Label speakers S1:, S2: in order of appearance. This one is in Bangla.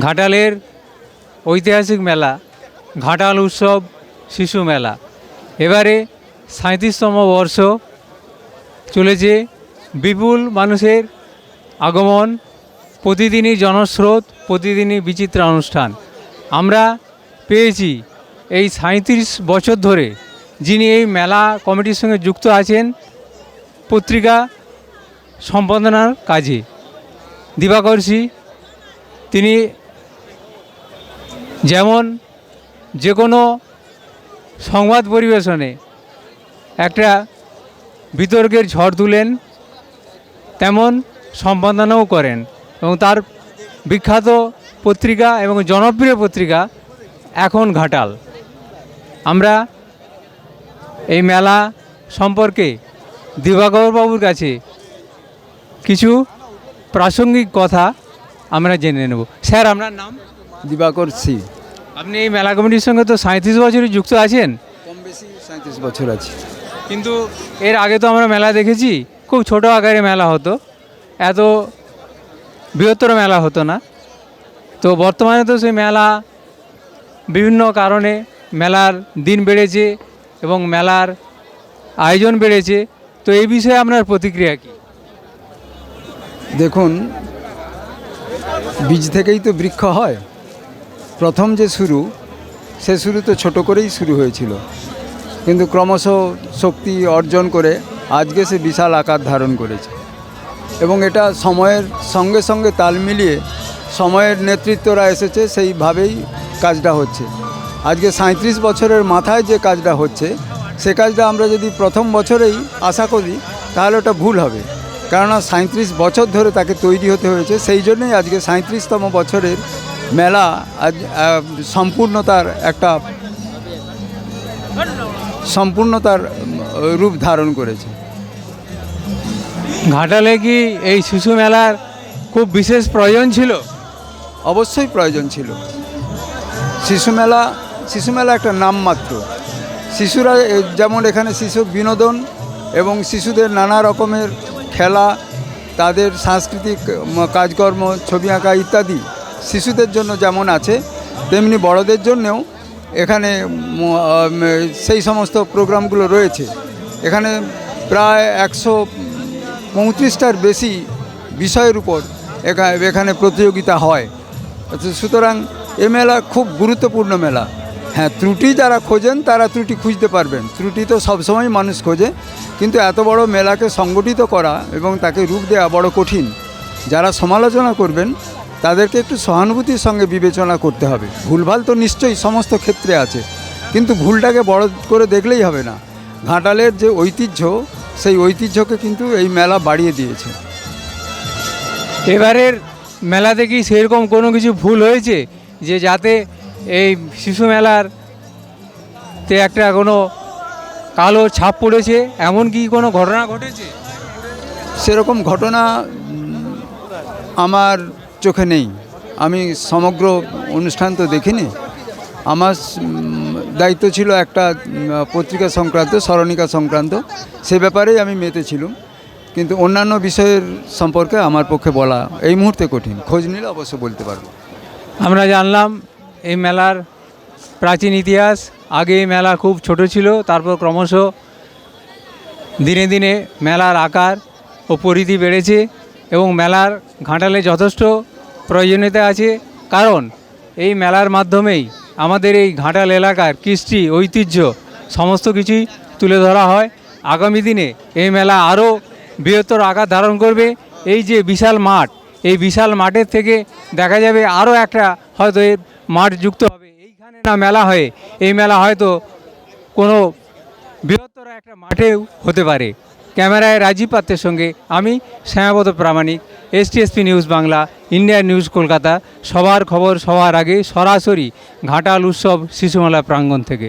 S1: ঘাটালের ঐতিহাসিক মেলা ঘাটাল উৎসব শিশু মেলা এবারে 37তম বর্ষ চলেছে। বিপুল মানুষের আগমন, প্রতিদিনই জনস্রোত, প্রতিদিনই বিচিত্র অনুষ্ঠান। আমরা পেয়েছি এই 37 বছর ধরে যিনি এই মেলা কমিটির সঙ্গে যুক্ত আছেন পত্রিকা সম্পাদনার কাজে, দিবাকর্ষী। তিনি যেমন যে কোনো সংবাদ পরিবেশনে একটা বিতর্কের ঝড় তুলেন, তেমন সম্পাদনাও করেন এবং তার বিখ্যাত পত্রিকা এবং জনপ্রিয় পত্রিকা এখন ঘাটাল। আমরা এই মেলা সম্পর্কে দিবাকরবাবুর কাছে কিছু প্রাসঙ্গিক কথা আমরা জেনে নেব। স্যার, আপনার নাম?
S2: দিবাকর সি।
S1: আপনি এই মেলা কমিটির সঙ্গে তো 37 বছরই যুক্ত আছেন।
S2: কম বেশি 37 বছর আছে।
S1: কিন্তু এর আগে তো আমরা মেলা দেখেছি, খুব ছোট আকারে মেলা হতো, এত বৃহত্তর মেলা হতো না। তো বর্তমানে তো সেই মেলা বিভিন্ন কারণে মেলার দিন বেড়েছে এবং মেলার আয়োজন বেড়েছে। তো এই বিষয়ে আপনার প্রতিক্রিয়া কী?
S2: দেখুন, বীজ থেকেই তো বৃক্ষ হয়। প্রথম যে শুরু, সে শুরু তো ছোট করেই শুরু হয়েছিল, কিন্তু ক্রমশ শক্তি অর্জন করে আজকে সে বিশাল আকার ধারণ করেছে এবং এটা সময়ের সঙ্গে সঙ্গে তাল মিলিয়ে সময়ের নেতৃত্বরা এসেছে, সেইভাবেই কাজটা হচ্ছে। আজকে 37 বছরের মাথায় যে কাজটা হচ্ছে, সে কাজটা আমরা যদি প্রথম বছরেই আশা করি তাহলে ওটা ভুল হবে, কেননা 37 বছর ধরে তাকে তৈরি হতে হয়েছে। সেই জন্যই আজকে 37তম বছরের মেলা আজ সম্পূর্ণতার রূপ ধারণ করেছে।
S1: ঘাটালে কি এই শিশু মেলার খুব বিশেষ প্রয়োজন ছিল?
S2: অবশ্যই প্রয়োজন ছিল। শিশু মেলা একটা নামমাত্র। শিশুরা যেমন এখানে শিশু বিনোদন এবং শিশুদের নানা রকমের খেলা, তাদের সাংস্কৃতিক কাজকর্ম, ছবি আঁকা ইত্যাদি শিশুদের জন্য যেমন আছে, তেমনি বড়দের জন্যেও এখানে সেই সমস্ত প্রোগ্রামগুলো রয়েছে। এখানে প্রায় 135টার বেশি বিষয়ের উপর এখানে প্রতিযোগিতা হয়। সুতরাং এ মেলা খুব গুরুত্বপূর্ণ মেলা। হ্যাঁ, ত্রুটি যারা খোঁজেন তারা ত্রুটি খুঁজতে পারবেন। ত্রুটি তো সবসময় মানুষ খোঁজে, কিন্তু এত বড় মেলাকে সংগঠিত করা এবং তাকে রূপ দেওয়া বড় কঠিন। যারা সমালোচনা করবেন তাদেরকে একটু সহানুভূতির সঙ্গে বিবেচনা করতে হবে। ভুলভাল তো নিশ্চয়ই সমস্ত ক্ষেত্রে আছে, কিন্তু ভুলটাকে বড় করে দেখলেই হবে না। ঘাটালের যে ঐতিহ্য, সেই ঐতিহ্যকে কিন্তু এই মেলা বাড়িয়ে দিয়েছে।
S1: এবারের মেলাতে কি সেরকম কোনো কিছু ভুল হয়েছে যে যাতে এই শিশু মেলারতে একটা কোনো কালো ছাপ পড়েছে, এমন কি কোনো ঘটনা ঘটেছে?
S2: সেরকম ঘটনা আমার চোখে নেই। আমি সমগ্র অনুষ্ঠান তো দেখিনি। আমার দায়িত্ব ছিল একটা পত্রিকা সংক্রান্ত, স্মরণিকা সংক্রান্ত, সে ব্যাপারেই আমি মেতেছিলাম। কিন্তু অন্যান্য বিষয়ের সম্পর্কে আমার পক্ষে বলা এই মুহূর্তে কঠিন। খোঁজ নিলে অবশ্য বলতে পারব।
S1: আমরা জানলাম এই মেলার প্রাচীন ইতিহাস। আগে এই মেলা খুব ছোট ছিল, তারপর ক্রমশ দিনে দিনে মেলার আকার ও পরিধি বেড়েছে এবং মেলার ঘাটালে যথেষ্ট প্রয়োজনীয়তা আছে, কারণ এই মেলার মাধ্যমেই আমাদের এই ঘাটাল এলাকার কৃষ্টি, ঐতিহ্য সমস্ত কিছুই তুলে ধরা হয়। আগামী দিনে এই মেলা আরও বৃহত্তর আকার ধারণ করবে। এই যে বিশাল মাঠ, এই বিশাল মাঠের থেকে দেখা যাবে আরও একটা হয়তো এর মাঠ যুক্ত হবে। এইখানে না মেলা হয়ে এই মেলা হয়তো কোনো বৃহত্তর একটা মাঠেও হতে পারে। ক্যামেরায় রাজীব পাত্রের সঙ্গে আমি শ্যামাপদ প্রামাণিক, STSP news Bangla, India news Kolkata. সবার খবর সবার আগে, সরাসরি ঘাটাল উৎসব শিশুমেলা প্রাঙ্গণ থেকে।